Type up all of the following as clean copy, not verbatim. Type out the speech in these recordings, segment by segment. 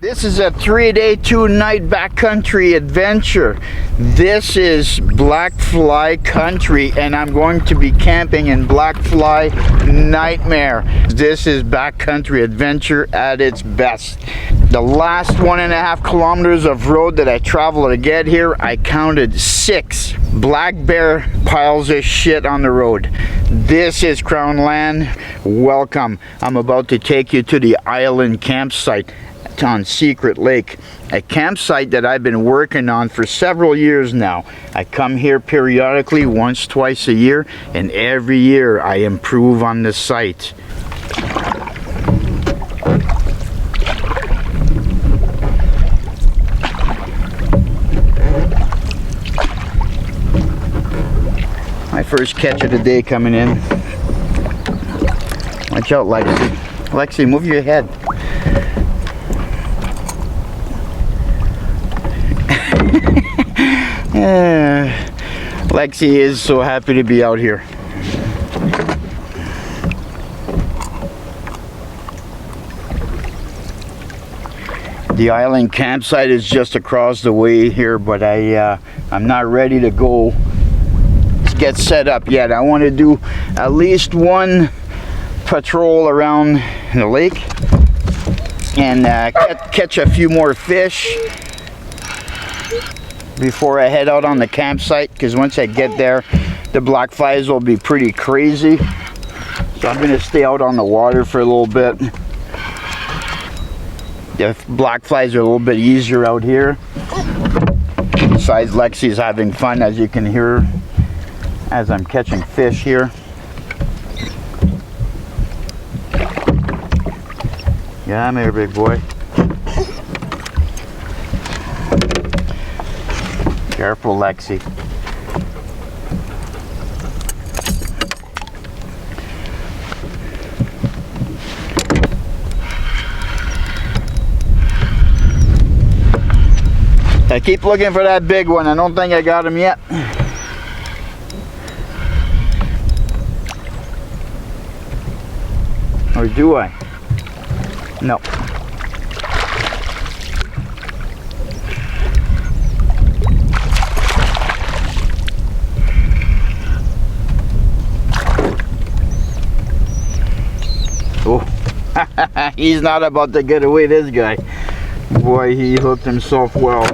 This is a 3-day, 2-night backcountry adventure. This is black fly country, and I'm going to be camping in black fly nightmare. This is backcountry adventure at its best. The last 1.5 kilometers of road that I traveled to get here, I counted 6 black bear piles of shit on the road. This is Crown Land. Welcome. I'm about to take you to the island campsite on Secret Lake, a campsite that I've been working on for several years now. I come here periodically, once, twice a year, and every year I improve on the site. My first catch of the day coming in. Watch out, Lexi. Lexi, move your head. Lexi is so happy to be out here. The island campsite is just across the way here, but I'm not ready to go get set up yet. I want to do at least one patrol around the lake and catch a few more fish before I head out on the campsite, because once I get there the black flies will be pretty crazy, so I'm going to stay out on the water for a little bit. The black flies are a little bit easier out here. Besides, Lexi's having fun, as you can hear as I'm catching fish here. Yeah, I'm here, big boy. Careful, Lexi. I keep looking for that big one. I don't think I got him yet. Or do I? No. He's not about to get away, this guy. Boy, he hooked himself well.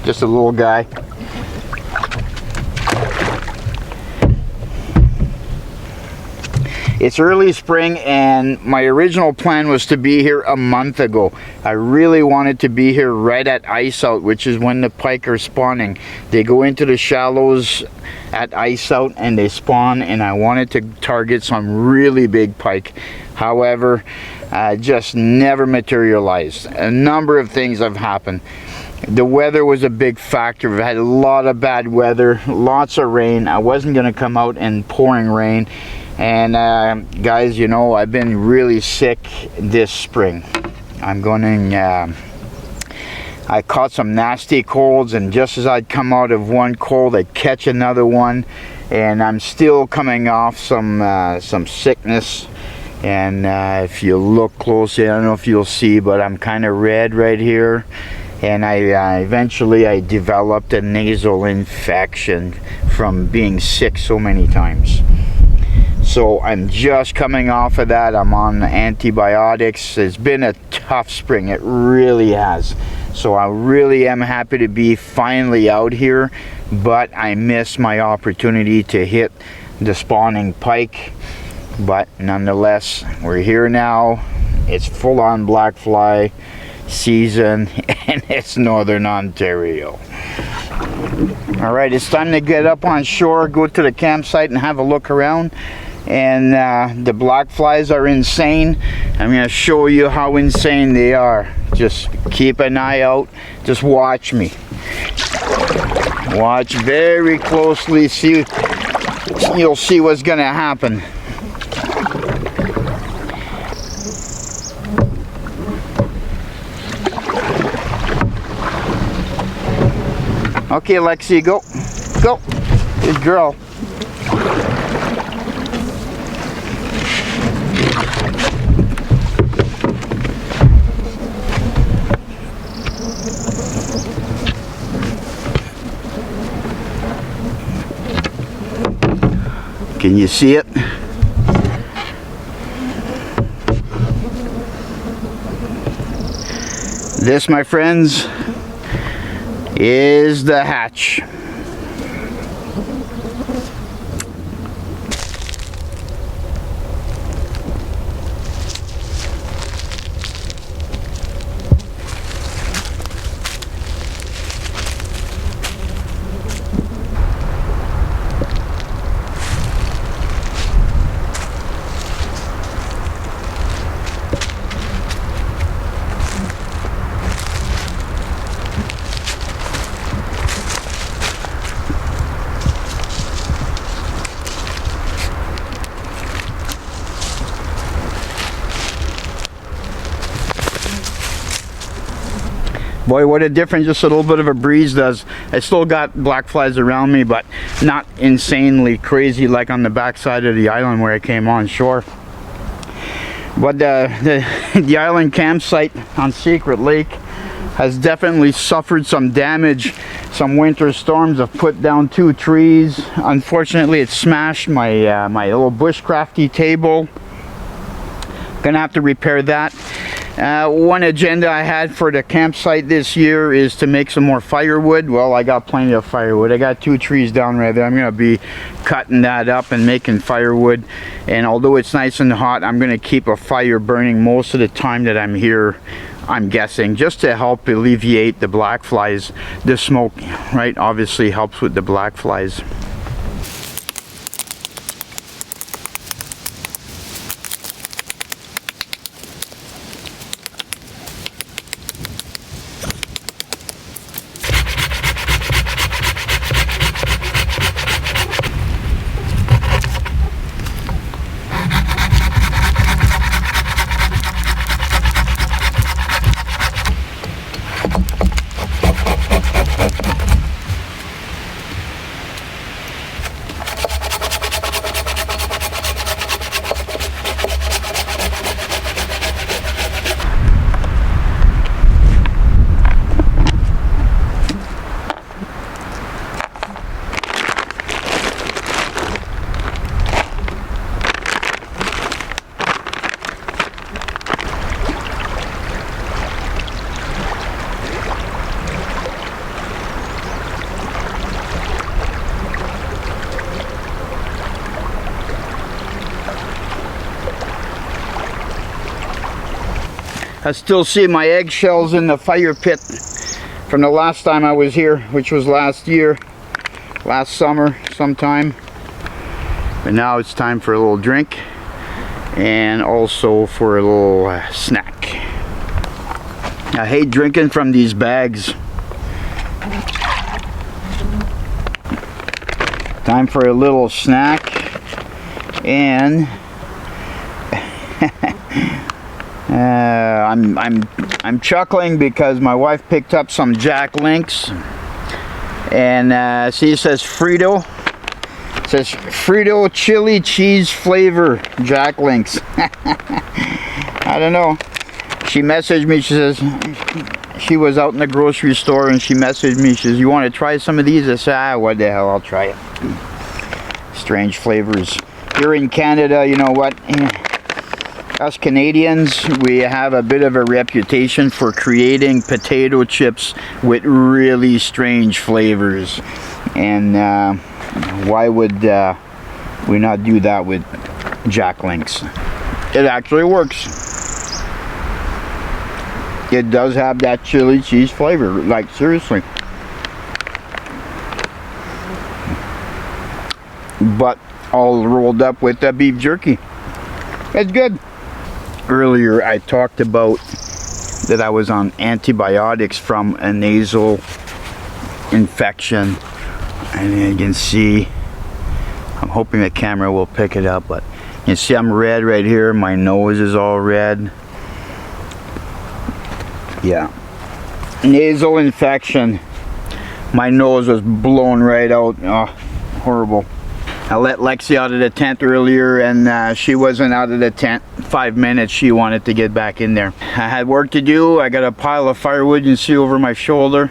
Just a little guy. It's early spring, and my original plan was to be here a month ago. I really wanted to be here right at ice out, which is when the pike are spawning. They go into the shallows at ice out and they spawn, and I wanted to target some really big pike. However, just never materialized. A number of things have happened. The weather was a big factor. We've had a lot of bad weather, lots of rain. I wasn't going to come out in pouring rain. And guys, you know, I've been really sick this spring. I caught some nasty colds, and just as I'd come out of one cold, I'd catch another one, and I'm still coming off some sickness. And if you look closely, I don't know if you'll see, but I'm kind of red right here. And eventually I developed a nasal infection from being sick so many times. So I'm just coming off of that. I'm on antibiotics. It's been a tough spring. It really has. So I really am happy to be finally out here, but I missed my opportunity to hit the spawning pike. But nonetheless, we're here now. It's full-on black fly season, and it's Northern Ontario. Alright, it's time to get up on shore, go to the campsite and have a look around. And the black flies are insane. I'm going to show you how insane they are. Just keep an eye out. Just watch me. Watch very closely. See, you'll see what's going to happen. Okay, Lexi, go. Go. Good girl. Can you see it? This, my friends, is the hatch. Boy, what a difference just a little bit of a breeze does. I still got black flies around me, but not insanely crazy like on the backside of the island where I came on shore. But the island campsite on Secret Lake has definitely suffered some damage. Some winter storms have put down 2 trees. Unfortunately, it smashed my my little bushcrafty table. Gonna have to repair that. One agenda I had for the campsite this year is to make some more firewood. Well, I got plenty of firewood. I got 2 trees down right there. I'm going to be cutting that up and making firewood. And although it's nice and hot, I'm going to keep a fire burning most of the time that I'm here, I'm guessing, just to help alleviate the black flies. The smoke, right, obviously helps with the black flies. I still see my eggshells in the fire pit from the last time I was here, which was last year, last summer sometime. But now it's time for a little drink and also for a little snack. I hate drinking from these bags. Time for a little snack, and I'm chuckling because my wife picked up some Jack Links, and see, it says Frito. It says Frito chili cheese flavor Jack Links. I don't know. She messaged me. She says she was out in the grocery store and she messaged me. She says, "You want to try some of these?" I said, what the hell, I'll try it. Strange flavors. Here in Canada, you know what? Us Canadians, we have a bit of a reputation for creating potato chips with really strange flavors. And why would we not do that with Jack Links? It actually works. It does have that chili cheese flavor, like seriously. But all rolled up with the beef jerky. It's good. Earlier I talked about that I was on antibiotics from a nasal infection, and you can see, I'm hoping the camera will pick it up, but You see I'm red right here. My nose is all red. Yeah. Nasal infection. My nose was blown right out. Oh, horrible. I let Lexi out of the tent earlier, and she wasn't out of the tent 5 minutes. She wanted to get back in there. I had work to do. I got a pile of firewood you see over my shoulder.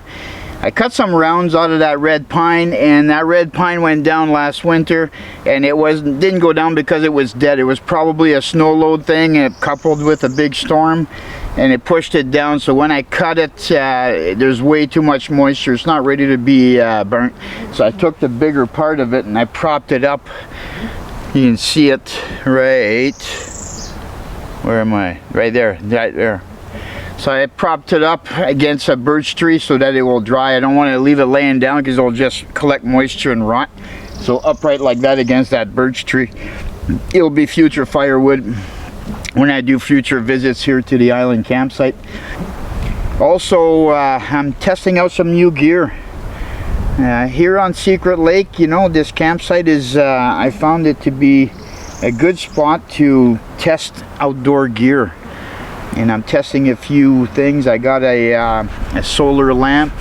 I cut some rounds out of that red pine, and that red pine went down last winter, and it didn't go down because it was dead. It was probably a snow load thing, and coupled with a big storm, and it pushed it down. So when I cut it, there's way too much moisture. It's not ready to be burnt. So I took the bigger part of it and I propped it up. You can see it right. Where am I? Right there. Right there. So I propped it up against a birch tree so that it will dry. I don't want to leave it laying down because it'll just collect moisture and rot. So upright like that against that birch tree. It'll be future firewood when I do future visits here to the island campsite. Also, I'm testing out some new gear. Here on Secret Lake, you know, this campsite is, I found it to be a good spot to test outdoor gear. And I'm testing a few things. I got a solar lamp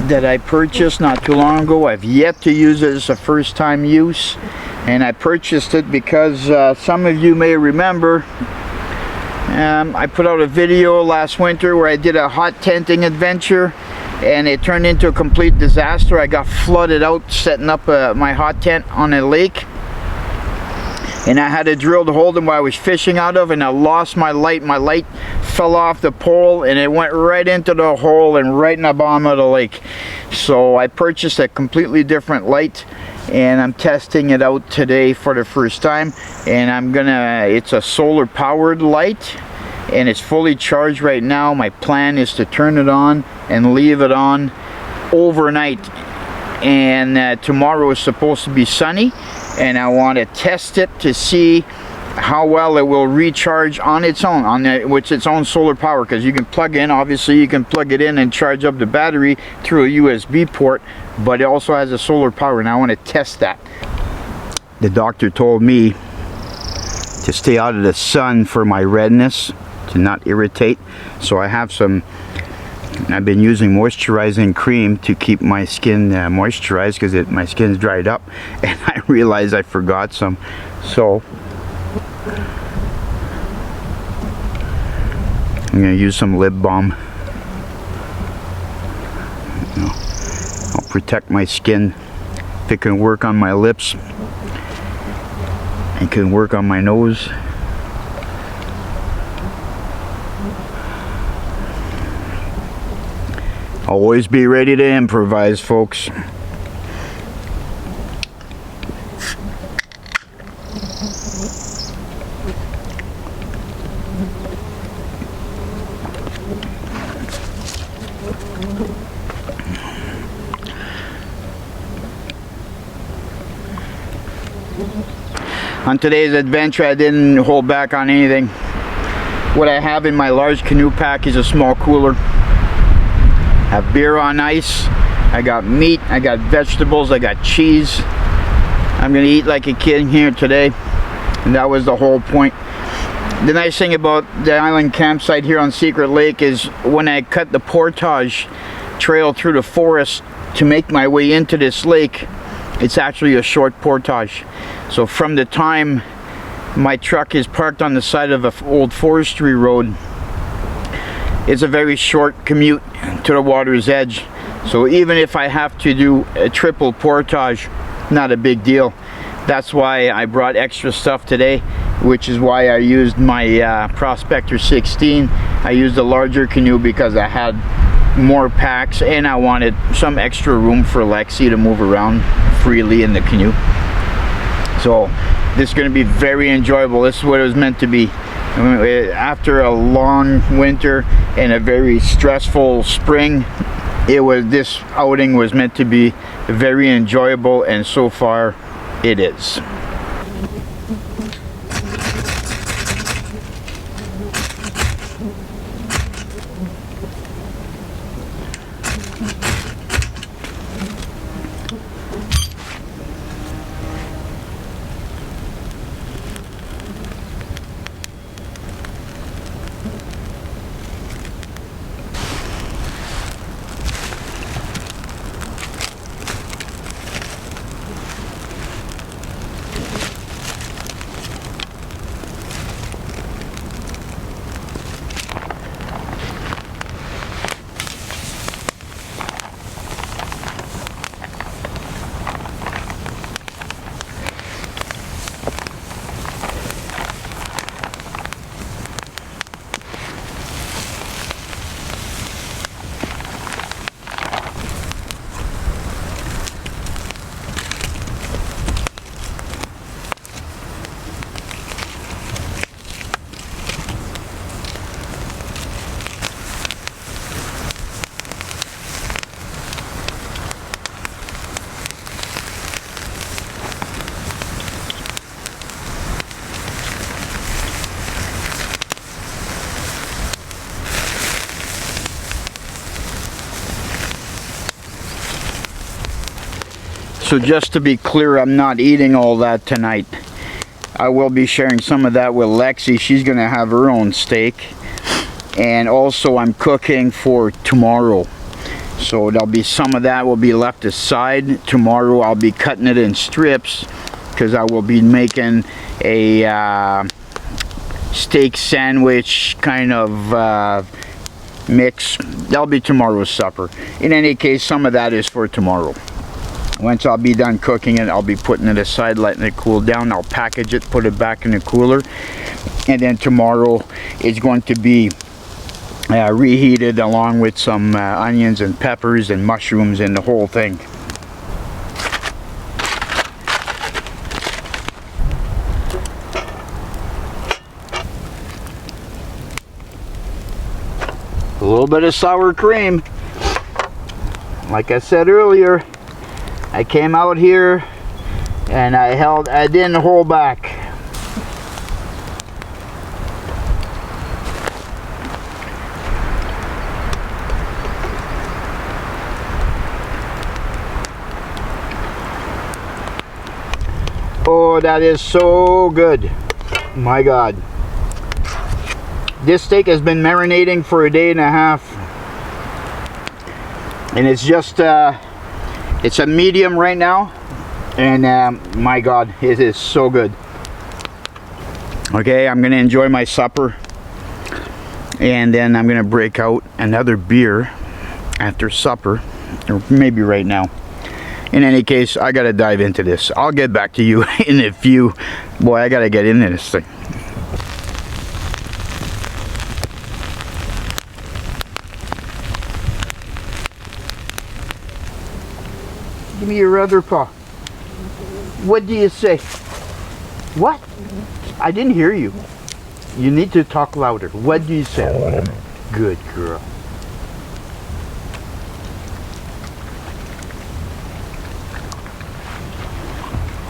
that I purchased not too long ago. I've yet to use it as a first time use, and I purchased it because some of you may remember I put out a video last winter where I did a hot tenting adventure, and it turned into a complete disaster. I got flooded out setting up my hot tent on a lake, and I had to drill the hole that I was fishing out of, and I lost my light. My light fell off the pole and it went right into the hole and right in the bottom of the lake. So I purchased a completely different light, and I'm testing it out today for the first time. And it's a solar powered light, and it's fully charged right now. My plan is to turn it on and leave it on overnight. And tomorrow is supposed to be sunny, and I want to test it to see how well it will recharge on its own, with its own solar power, because you can plug in, obviously you can plug it in and charge up the battery through a USB port, but it also has a solar power, and I want to test that. The doctor told me to stay out of the sun for my redness, to not irritate, so I've been using moisturizing cream to keep my skin moisturized, because my skin's dried up, and I realized I forgot some. So I'm going to use some lip balm. I'll protect my skin. If it can work on my lips, it can work on my nose. Always be ready to improvise, folks. On today's adventure, I didn't hold back on anything. What I have in my large canoe pack is a small cooler. I have beer on ice, I got meat, I got vegetables, I got cheese. I'm gonna eat like a kid here today, and that was the whole point. The nice thing about the island campsite here on Secret Lake is when I cut the portage trail through the forest to make my way into this lake, it's actually a short portage. So from the time my truck is parked on the side of an old forestry road, it's a very short commute to the water's edge. So even if I have to do a triple portage, not a big deal. That's why I brought extra stuff today, which is why I used my Prospector 16. I used a larger canoe because I had more packs, and I wanted some extra room for Lexi to move around freely in the canoe. So this is going to be very enjoyable. This is what it was meant to be. After a long winter and a very stressful spring, this outing was meant to be very enjoyable, and so far it is. So just to be clear, I'm not eating all that tonight. I will be sharing some of that with Lexi. She's going to have her own steak. And also I'm cooking for tomorrow. So there'll be some of that will be left aside. Tomorrow I'll be cutting it in strips because I will be making a steak sandwich kind of mix. That'll be tomorrow's supper. In any case, some of that is for tomorrow. Once I'll be done cooking it, I'll be putting it aside, letting it cool down. I'll package it, put it back in the cooler, and then tomorrow it's going to be reheated along with some onions and peppers and mushrooms and the whole thing. A little bit of sour cream. Like I said earlier, I came out here and I didn't hold back. Oh, that is so good. My God. This steak has been marinating for a day and a half. And it's just, it's a medium right now. And my God, it is so good. Okay, I'm going to enjoy my supper. And then I'm going to break out another beer after supper. Or maybe right now. In any case, I gotta dive into this. I'll get back to you in a few. Boy, I gotta get into this thing. Give me your other paw. What do you say? What? I didn't hear you. You need to talk louder. What do you say? Good girl.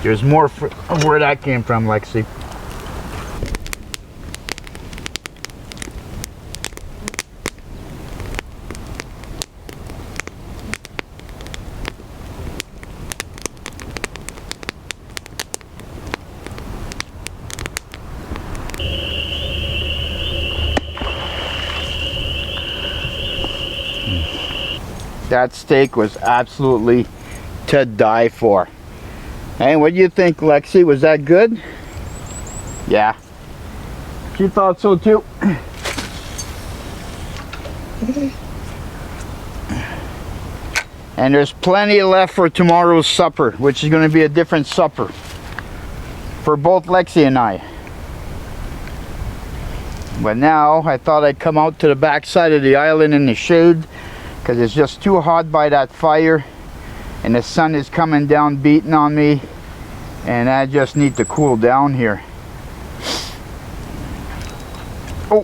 There's more where that came from, Lexi. That steak was absolutely to die for. Hey, what do you think, Lexi? Was that good? Yeah. She thought so too. And there's plenty left for tomorrow's supper, which is going to be a different supper for both Lexi and I. But now I thought I'd come out to the back side of the island in the shade because it's just too hot by that fire. And the sun is coming down beating on me, and I just need to cool down here. Oh.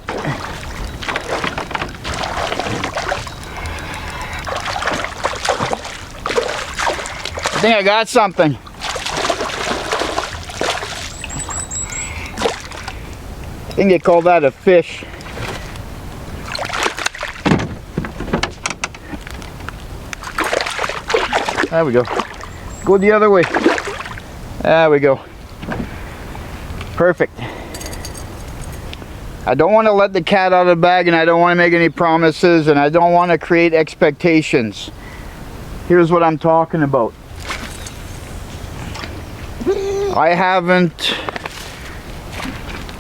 I think I got something. I think they call that a fish. There we go. Go the other way. There we go. Perfect. I don't want to let the cat out of the bag, and I don't want to make any promises, and I don't want to create expectations. Here's what I'm talking about. I haven't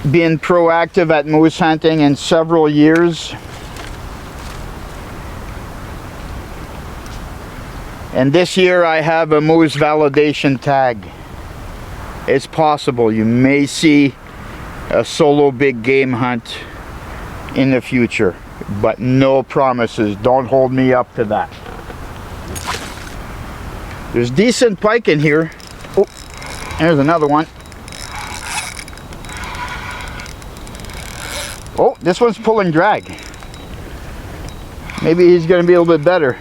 been proactive at moose hunting in several years. And this year I have a moose validation tag. It's possible you may see a solo big game hunt in the future, but no promises. Don't hold me up to that. There's decent pike in here. Oh, there's another one. Oh, this one's pulling drag. Maybe he's going to be a little bit better.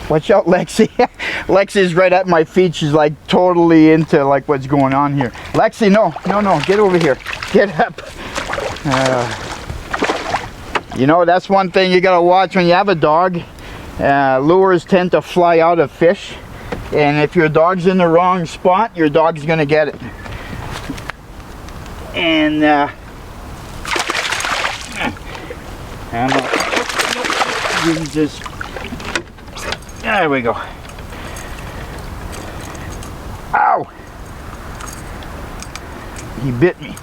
Watch out, Lexi. Lexi's right at my feet. She's like totally into like what's going on here. Lexi, no, get over here. Get up. You know, that's one thing you gotta watch when you have a dog. Lures tend to fly out of fish, and if your dog's in the wrong spot, your dog's gonna get it. And Jesus, there we go. Ow! He bit me.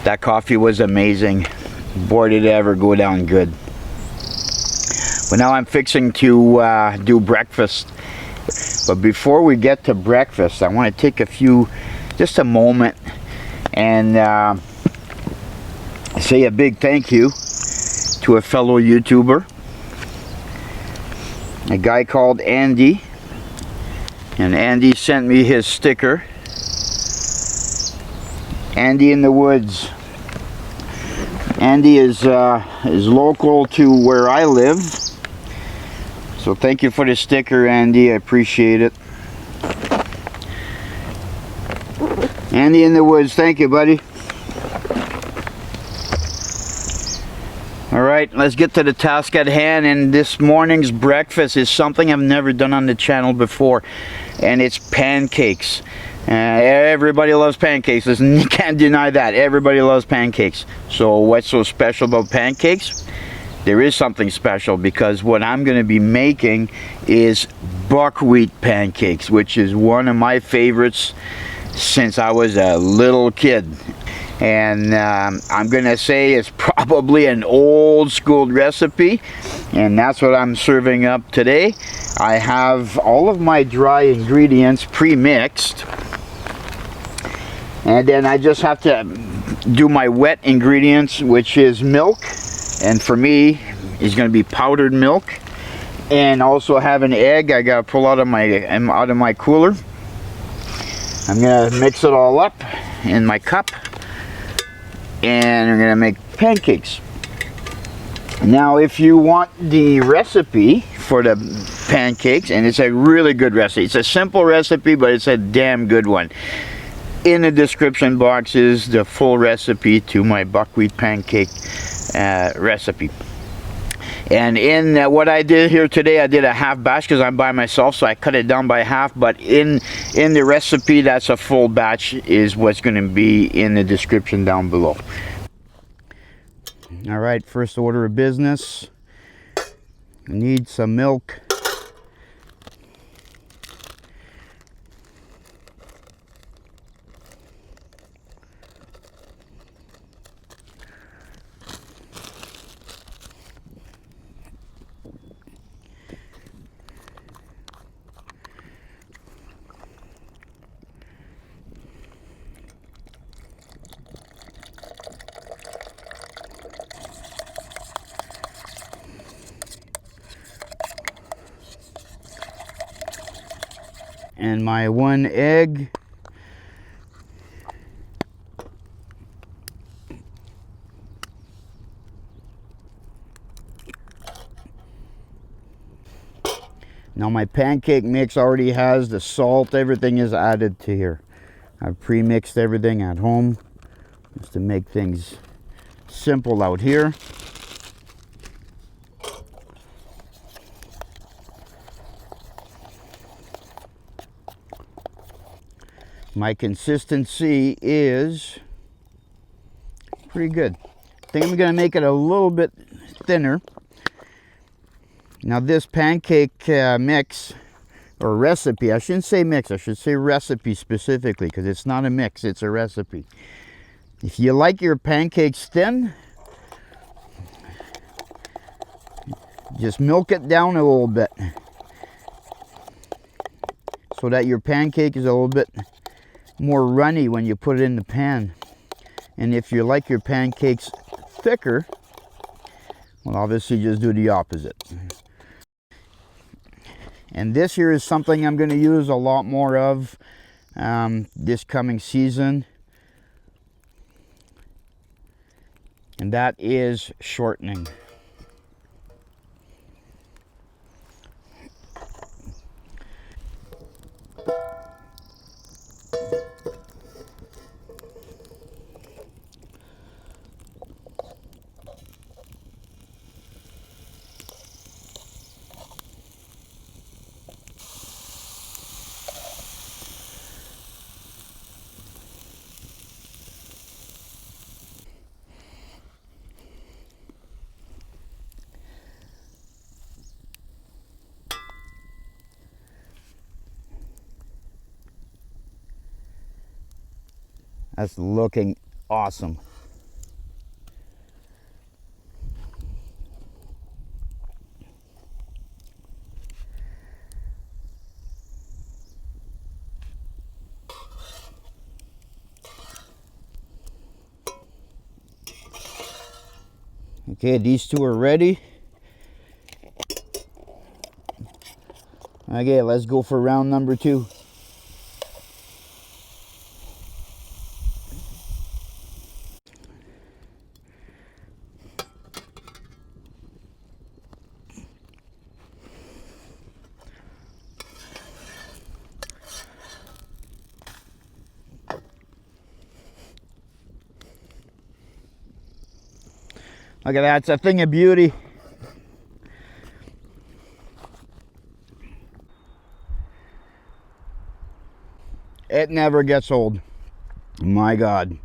That coffee was amazing. Boy, did it ever go down good. But now I'm fixing to do breakfast. But before we get to breakfast, I want to take just a moment and say a big thank you to a fellow YouTuber, a guy called Andy. And Andy sent me his sticker. Andy in the Woods. Andy is local to where I live. So thank you for the sticker, Andy. I appreciate it. Andy in the Woods, thank you, buddy. Alright, let's get to the task at hand. And this morning's breakfast is something I've never done on the channel before. And it's pancakes. Everybody loves pancakes. Listen, you can't deny that. Everybody loves pancakes. So what's so special about pancakes? There is something special, because what I'm going to be making is buckwheat pancakes, which is one of my favorites since I was a little kid. And I'm going to say it's probably an old school recipe, and that's what I'm serving up today. I have all of my dry ingredients pre-mixed, and then I just have to do my wet ingredients, which is milk, and for me is going to be powdered milk, and also have an egg I got to pull out of my cooler. I'm going to mix it all up in my cup, and I'm going to make pancakes. Now, if you want the recipe for the pancakes, and it's a really good recipe, it's a simple recipe, but it's a damn good one. In the description box is the full recipe to my buckwheat pancake recipe. And in what I did here today, I did a half batch because I'm by myself, so I cut it down by half. But in the recipe, that's a full batch, is what's going to be in the description down below. All right, first order of business. I need some milk. And my one egg. Now my pancake mix already has the salt, everything is added to here. I've pre-mixed everything at home just to make things simple out here. My consistency is pretty good. I think I'm going to make it a little bit thinner. Now this pancake mix, or recipe, I shouldn't say mix, I should say recipe specifically, because it's not a mix, it's a recipe. If you like your pancakes thin, just milk it down a little bit so that your pancake is a little bit more runny when you put it in the pan. And if you like your pancakes thicker, well, obviously just do the opposite. And this here is something I'm going to use a lot more of this coming season. And that is shortening. That's looking awesome. Okay, these two are ready. Okay, let's go for round number 2. Look at that, it's a thing of beauty. It never gets old. My God.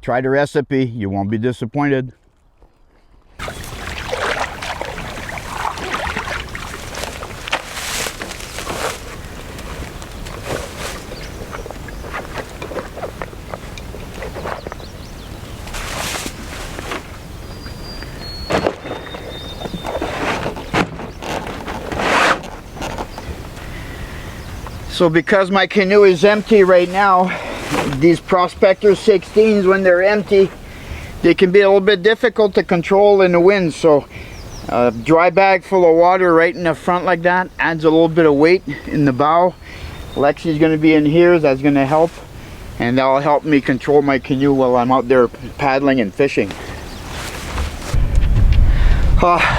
Try the recipe, you won't be disappointed. So because my canoe is empty right now, these Prospector 16s, when they're empty, they can be a little bit difficult to control in the wind. So a dry bag full of water right in the front like that adds a little bit of weight in the bow. Lexi's going to be in here, that's going to help. And that'll help me control my canoe while I'm out there paddling and fishing.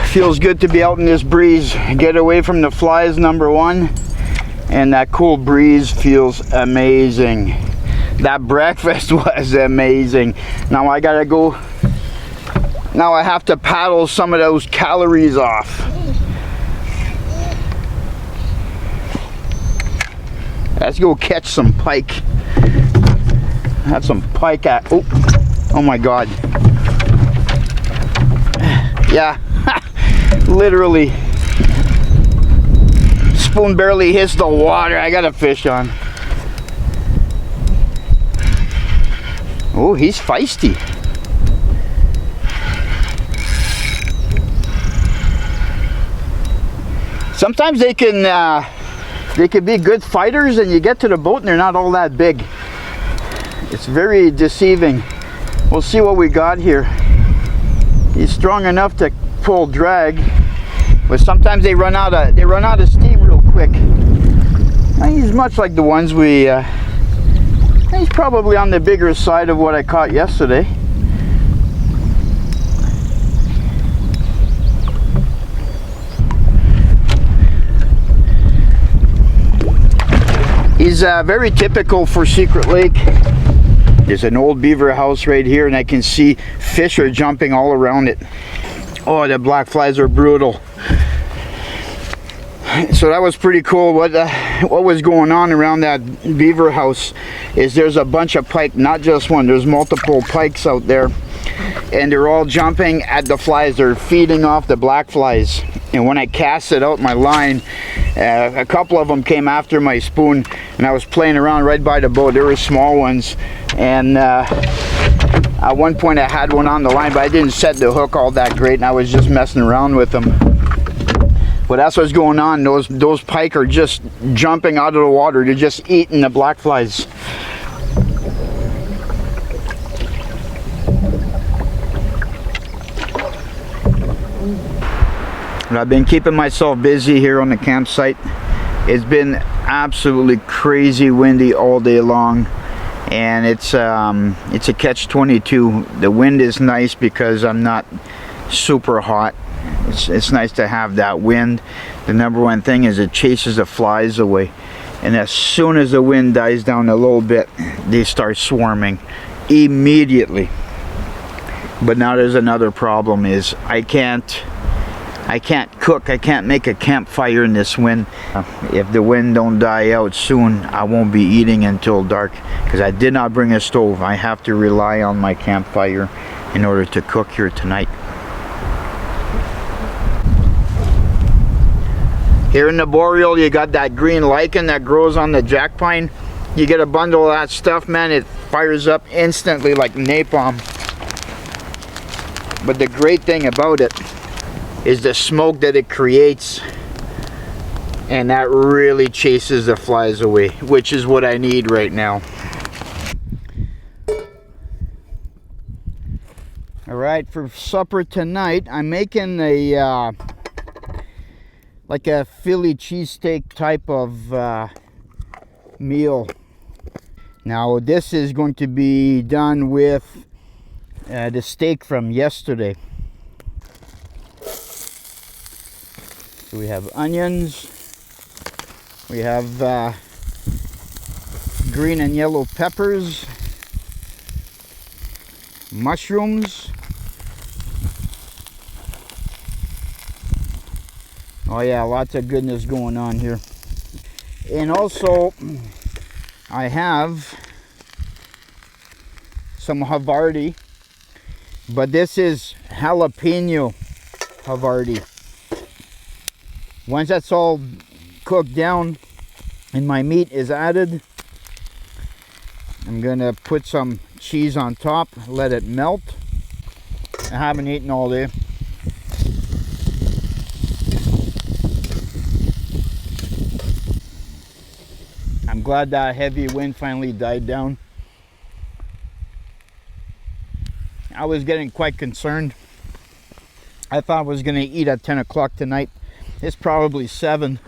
Feels good to be out in this breeze. Get away from the flies, number 1. And that cool breeze feels amazing. That breakfast was amazing. Now I gotta go. Now I have to paddle some of those calories off. Let's go catch some pike. Have some pike at. Oh my God. Yeah, literally. Spoon barely hits the water. I got a fish on. Oh, he's feisty. Sometimes they can be good fighters, and you get to the boat and they're not all that big. It's very deceiving. We'll see what we got here. He's strong enough to pull drag, but sometimes they run out of steam real quick. He's much like the ones he's probably on the bigger side of what I caught yesterday. He's very typical for Secret Lake. There's an old beaver house right here, and I can see fish are jumping all around it. Oh, the black flies are brutal. So that was pretty cool. What was going on around that beaver house is there's a bunch of pike, not just one, there's multiple pikes out there, and they're all jumping at the flies. They're feeding off the black flies. And when I casted out my line, a couple of them came after my spoon, and I was playing around right by the boat. There were small ones, and at one point I had one on the line, but I didn't set the hook all that great, and I was just messing around with them. But that's what's going on. Those pike are just jumping out of the water. They're just eating the black flies. And I've been keeping myself busy here on the campsite. It's been absolutely crazy windy all day long, and it's a catch-22. The wind is nice because I'm not super hot. It's nice to have that wind. The number one thing is it chases the flies away, and as soon as the wind dies down a little bit, they start swarming immediately. But now there's another problem, is I can't cook. I can't make a campfire in this wind. If the wind don't die out soon, I won't be eating until dark, because I did not bring a stove. I have to rely on my campfire in order to cook here tonight. Here in the Boreal, you got that green lichen that grows on the jack pine. You get a bundle of that stuff, man, it fires up instantly like napalm. But the great thing about it is the smoke that it creates, and that really chases the flies away, which is what I need right now. Alright, for supper tonight, I'm making a like a Philly cheesesteak type of meal. Now this is going to be done with the steak from yesterday. So we have onions, we have green and yellow peppers, mushrooms. Oh yeah, lots of goodness going on here. And also, I have some Havarti, but this is jalapeno Havarti. Once that's all cooked down and my meat is added, I'm gonna put some cheese on top, let it melt. I haven't eaten all day. I'm glad that heavy wind finally died down. I was getting quite concerned. I thought I was going to eat at 10 o'clock tonight. It's probably 7.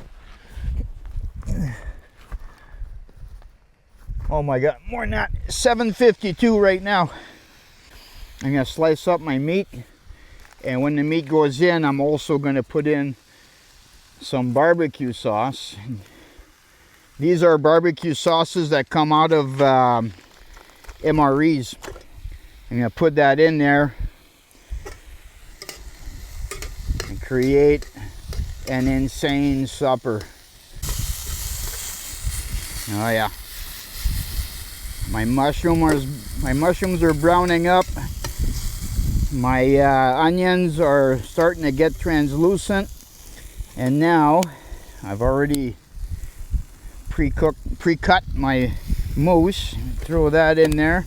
Oh my God, more than that. 7:52 right now. I'm going to slice up my meat. And when the meat goes in, I'm also going to put in some barbecue sauce. These are barbecue sauces that come out of MREs. I'm going to put that in there and create an insane supper. Oh yeah. My mushrooms are browning up. My onions are starting to get translucent. And now I've already pre-cut my moose. Throw that in there.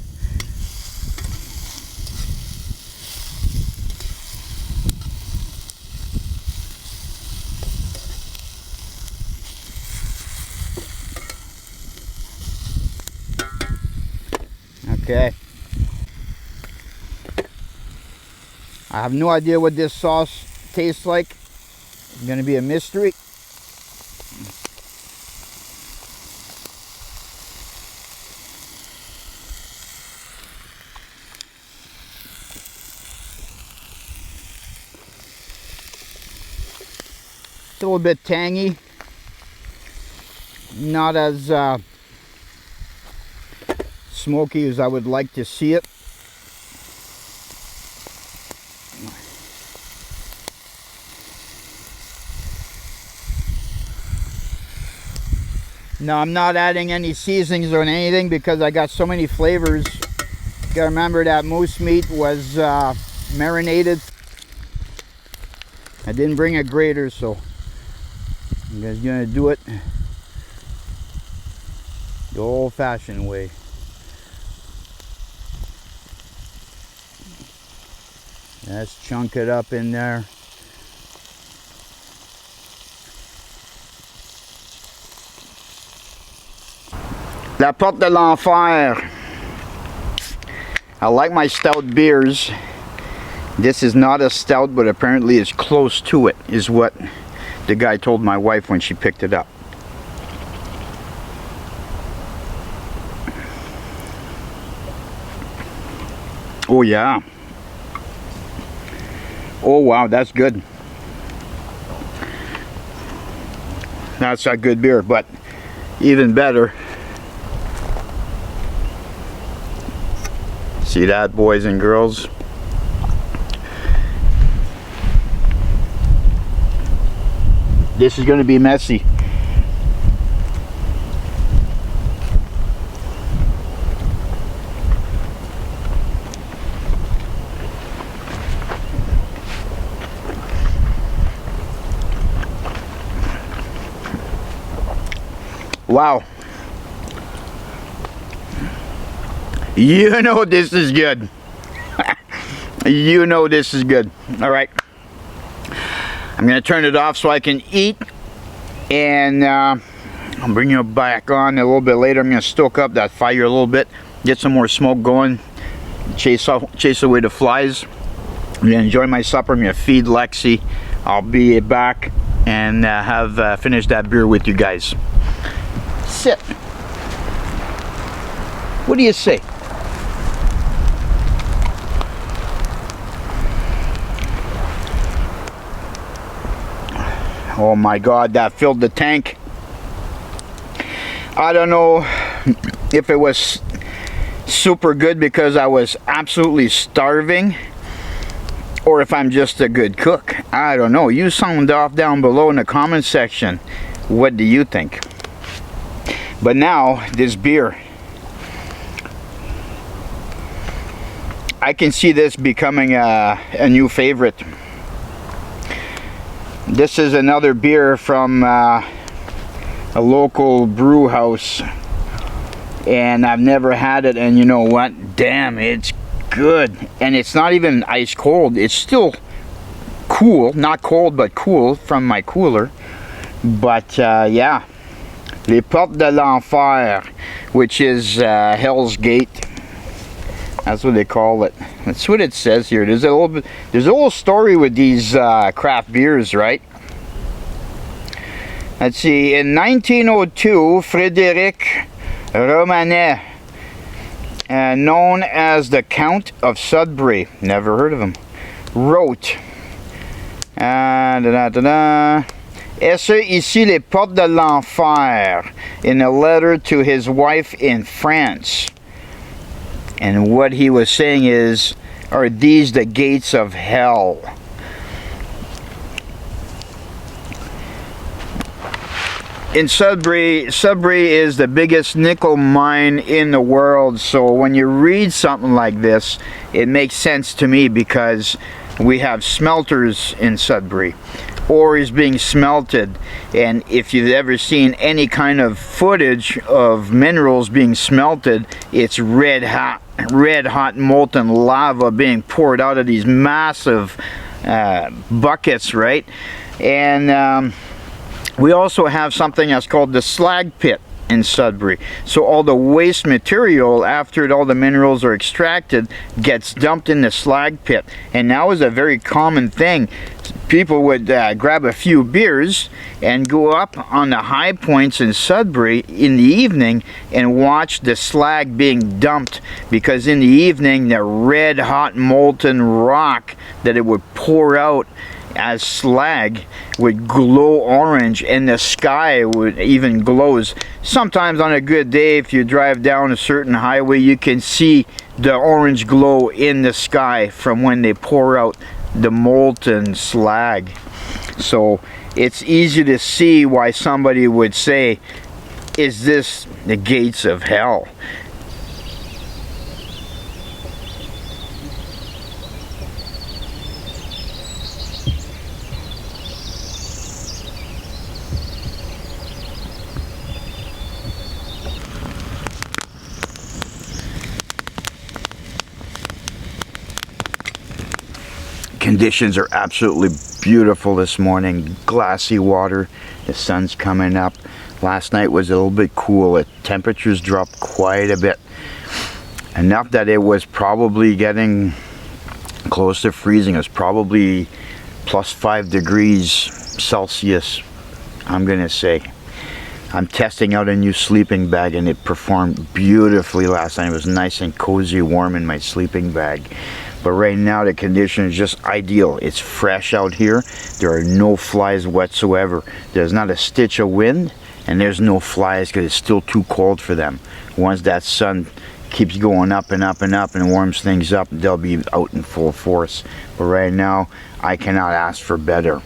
Okay. I have no idea what this sauce tastes like. It's going to be a mystery. It's a little bit tangy. Not as smoky as I would like to see it. Now I'm not adding any seasonings or anything because I got so many flavors. You gotta remember that moose meat was marinated. I didn't bring a grater, so I'm just gonna do it the old-fashioned way. Let's chunk it up in there. La Porte de l'Enfer. I like my stout beers. This is not a stout, but apparently it's close to it, is what the guy told my wife when she picked it up. Oh yeah. Oh wow, that's good. That's a good beer, but even better. See that, boys and girls? This is going to be messy. Wow. You know this is good. You know this is good. All right. I'm going to turn it off so I can eat. And I'll bring you back on a little bit later. I'm going to stoke up that fire a little bit. Get some more smoke going. Chase away the flies. I'm going to enjoy my supper. I'm going to feed Lexi. I'll be back and have finished that beer with you guys. Sit. What do you say? Oh my God, that filled the tank. I don't know if it was super good because I was absolutely starving, or if I'm just a good cook. I don't know. You sound off down below in the comment section. What do you think? But now, this beer, I can see this becoming a new favorite. This is another beer from a local brew house, and I've never had it, and you know what? Damn, it's good. And it's not even ice cold. It's still cool. Not cold, but cool from my cooler. But yeah. Les Portes de l'Enfer, which is Hell's Gate. That's what they call it. That's what it says here. There's a little story with these craft beers, right? Let's see. In 1902, Frédéric Romanet, known as the Count of Sudbury, never heard of him, wrote, Essaie ici les portes de l'enfer, in a letter to his wife in France. And what he was saying is, are these the gates of hell? In Sudbury is the biggest nickel mine in the world, so when you read something like this, it makes sense to me because we have smelters in Sudbury. Ore is being smelted, and if you've ever seen any kind of footage of minerals being smelted, it's red hot molten lava being poured out of these massive buckets, right? And we also have something that's called the slag pit in Sudbury. So all the waste material after all the minerals are extracted gets dumped in the slag pit, and now is a very common thing. People would grab a few beers and go up on the high points in Sudbury in the evening and watch the slag being dumped, because in the evening the red hot molten rock that it would pour out as slag would glow orange, and the sky would even glows. Sometimes on a good day, if you drive down a certain highway, you can see the orange glow in the sky from when they pour out the molten slag. So it's easy to see why somebody would say, is this the gates of hell? Conditions are absolutely beautiful this morning. Glassy water, the sun's coming up. Last night was a little bit cool. The temperatures dropped quite a bit. Enough that it was probably getting close to freezing. It was probably plus 5 degrees Celsius, I'm gonna say. I'm testing out a new sleeping bag, and it performed beautifully last night. It was nice and cozy, warm in my sleeping bag. But right now the condition is just ideal. It's fresh out here. There are no flies whatsoever. There's not a stitch of wind, and there's no flies because it's still too cold for them. Once that sun keeps going up and up and up and warms things up, they'll be out in full force. But right now, I cannot ask for better.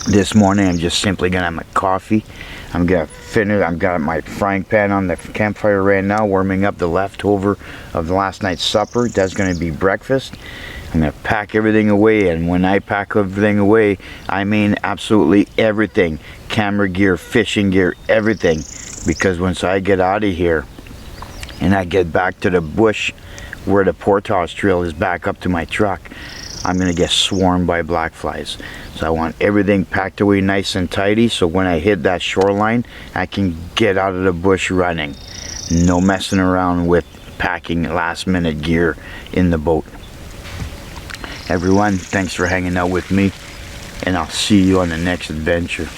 This morning, I'm just simply gonna have my coffee. I'm gonna finish. I've got my frying pan on the campfire right now, warming up the leftover of last night's supper. That's gonna be breakfast. I'm gonna pack everything away, and when I pack everything away, I mean absolutely everything. Camera gear, fishing gear, everything. Because once I get out of here and I get back to the bush where the portage trail is back up to my truck, I'm gonna get swarmed by black flies. So I want everything packed away nice and tidy, so when I hit that shoreline, I can get out of the bush running. No messing around with packing last minute gear in the boat. Everyone, thanks for hanging out with me, and I'll see you on the next adventure.